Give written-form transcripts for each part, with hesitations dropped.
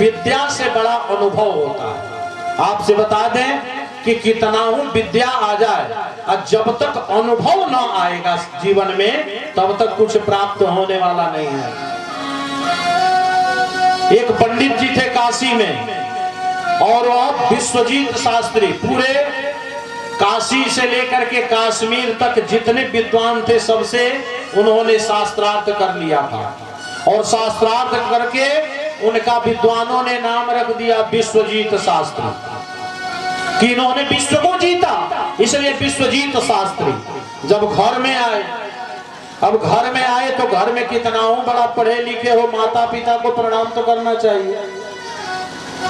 विद्या से बड़ा अनुभव होता है। आपसे बता दें कि कितना ही विद्या आ जाए और जब तक अनुभव ना आएगा जीवन में तब तक कुछ प्राप्त होने वाला नहीं है। एक पंडित जी थे काशी में, और वह विश्वजीत शास्त्री पूरे काशी से लेकर के कश्मीर तक जितने विद्वान थे सबसे उन्होंने शास्त्रार्थ कर लिया था, और शास्त्रार्थ करके उनका विद्वानों ने नाम रख दिया विश्वजीत शास्त्री, कि इन्होंने विश्व को जीता, इसलिए विश्वजीत शास्त्री। जब घर में आए, अब घर में आए तो घर में कितना हो बड़ा पढ़े लिखे हो, माता पिता को प्रणाम तो करना चाहिए।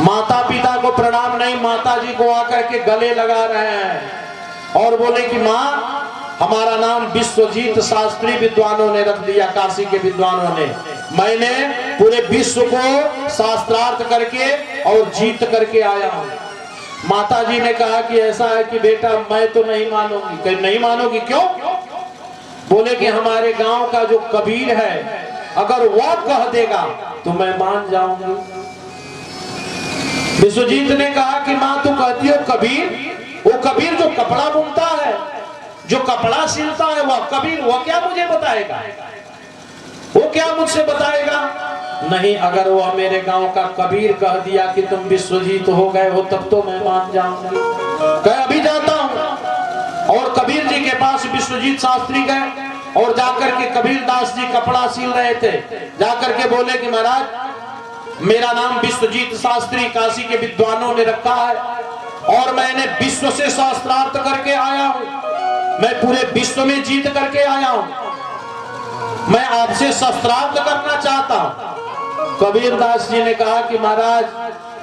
माता पिता को प्रणाम नहीं, माता जी को आकर के गले लगा रहे हैं और बोले कि माँ हमारा नाम विश्वजीत शास्त्री विद्वानों ने रख दिया, काशी के विद्वानों ने। मैंने पूरे विश्व को शास्त्रार्थ करके और जीत करके आया हूँ। माता जी ने कहा कि ऐसा है कि बेटा मैं तो नहीं मानूंगी। कहीं नहीं मानोगी? क्यों? बोले कि हमारे गांव का जो कबीर है अगर वह कह देगा तो मैं मान जाऊंगी। विश्वजीत ने कहा कि माँ तू कहती हो कबीर, वो कबीर जो कपड़ा बुनता है, जो कपड़ा सिलता है, वह कबीर, वह क्या मुझे बताएगा? वो क्या मुझसे बताएगा? नहीं, अगर वह मेरे गांव का कबीर कह दिया कि तुम विश्वजीत हो गए हो तब तो मैं मान जाऊंगी। कह अभी जाता हूं। और कबीर जी के पास विश्वजीत शास्त्री गए और जाकर के कबीर दास जी कपड़ा सिल रहे थे, जाकर के बोले कि महाराज मेरा नाम विश्वजीत शास्त्री काशी के विद्वानों ने रखा है और मैंने विश्व से शास्त्रार्थ करके आया हूं, मैं पूरे विश्व में जीत करके आया हूं, मैं आपसे शास्त्रार्थ करना चाहता हूं। कबीर दास जी ने कहा कि महाराज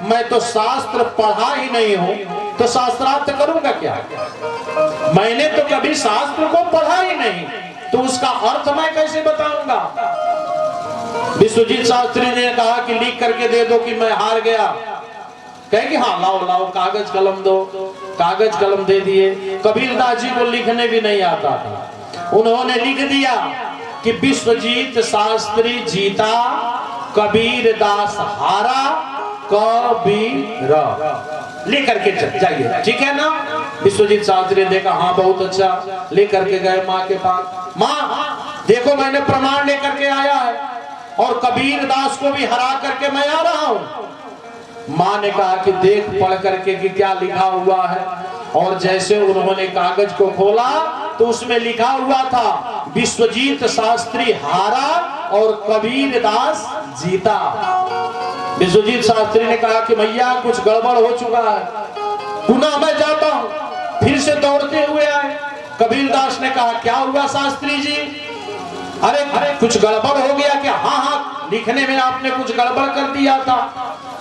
मैं तो शास्त्र पढ़ा ही नहीं हूं तो शास्त्रार्थ करूंगा क्या? मैंने तो कभी शास्त्र को पढ़ा ही नहीं तो उसका अर्थ मैं कैसे बताऊंगा? विश्वजीत शास्त्री ने कहा कि लिख करके दे दो कि मैं हार गया। कहे कि हाँ लाओ लाओ कागज कलम दो। कागज कलम दे दिए। कबीर दास जी को लिखने भी नहीं आता था, उन्होंने लिख दिया कि विश्वजीत शास्त्री जीता, कबीर दास हारा, कबीर। लेकर के जाइए, ठीक है ना? विश्वजीत शास्त्री ने देखा हाँ बहुत अच्छा, लेकर के गए माँ के पास। माँ देखो मैंने प्रमाण लेकर के आया है और कबीर दास को भी हरा करके मैं आ रहा हूं। माँ ने कहा कि देख पढ़ करके कि क्या लिखा हुआ है, और जैसे उन्होंने कागज को खोला तो उसमें लिखा हुआ था विश्वजीत शास्त्री हारा और कबीर दास जीता। विश्वजीत शास्त्री ने कहा कि भैया कुछ गड़बड़ हो चुका है, पुनः मैं जाता हूं। फिर से दौड़ते हुए आए। कबीर दास ने कहा क्या हुआ शास्त्री जी? अरे कुछ गड़बड़ हो गया क्या? हाँ हाँ लिखने में आपने कुछ गड़बड़ कर दिया था।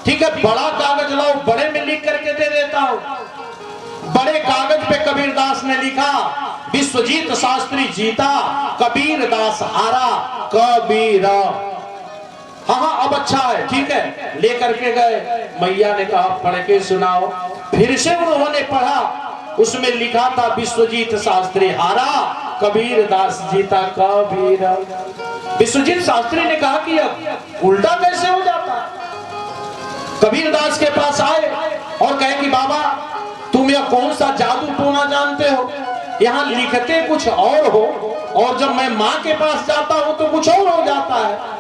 ठीक है बड़ा कागज लाओ, बड़े में लिख करके दे देता हूं। बड़े कागज पे कबीर दास ने लिखा विश्वजीत शास्त्री जीता, कबीर दास हारा, कबीर। हाँ हाँ अब अच्छा है, ठीक है लेकर के गए। मैया ने कहा पढ़ के सुनाओ। फिर से उन्होंने पढ़ा, उसमें लिखा था विश्वजीत शास्त्री हारा, कबीर दास जीता, कबीर। विश्वजीत शास्त्री ने कहा कि अब उल्टा कैसे हो जाता? कबीर दास के पास आए और कहे कि बाबा तुम यह कौन सा जादू टोना जानते हो? यहाँ लिखते कुछ और हो और जब मैं माँ के पास जाता हूँ तो कुछ और हो जाता है।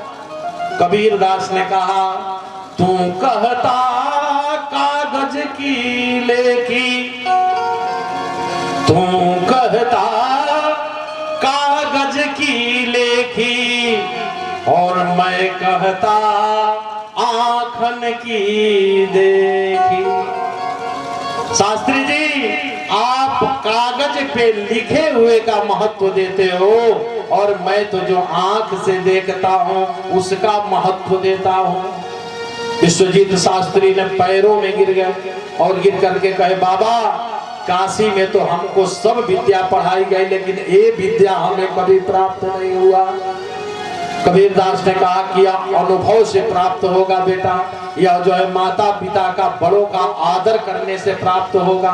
कबीर दास ने कहा तू कहता कागज की लेखी, तू कहता कागज की लेखी, और मैं कहता आँखन की देखी। शास्त्री जी आप कागज पे लिखे हुए का महत्व देते हो और मैं तो जो आंख से देखता हूँ उसका महत्व देता हूँ। विश्वजीत शास्त्री ने पैरों में गिर गए और गिर करके कहे बाबा काशी में तो हमको सब विद्या पढ़ाई गई लेकिन ये विद्या हमें कभी प्राप्त नहीं हुआ। कबीर दास ने कहा कि यह अनुभव से प्राप्त होगा बेटा, यह जो है माता पिता का बड़ों का आदर करने से प्राप्त होगा।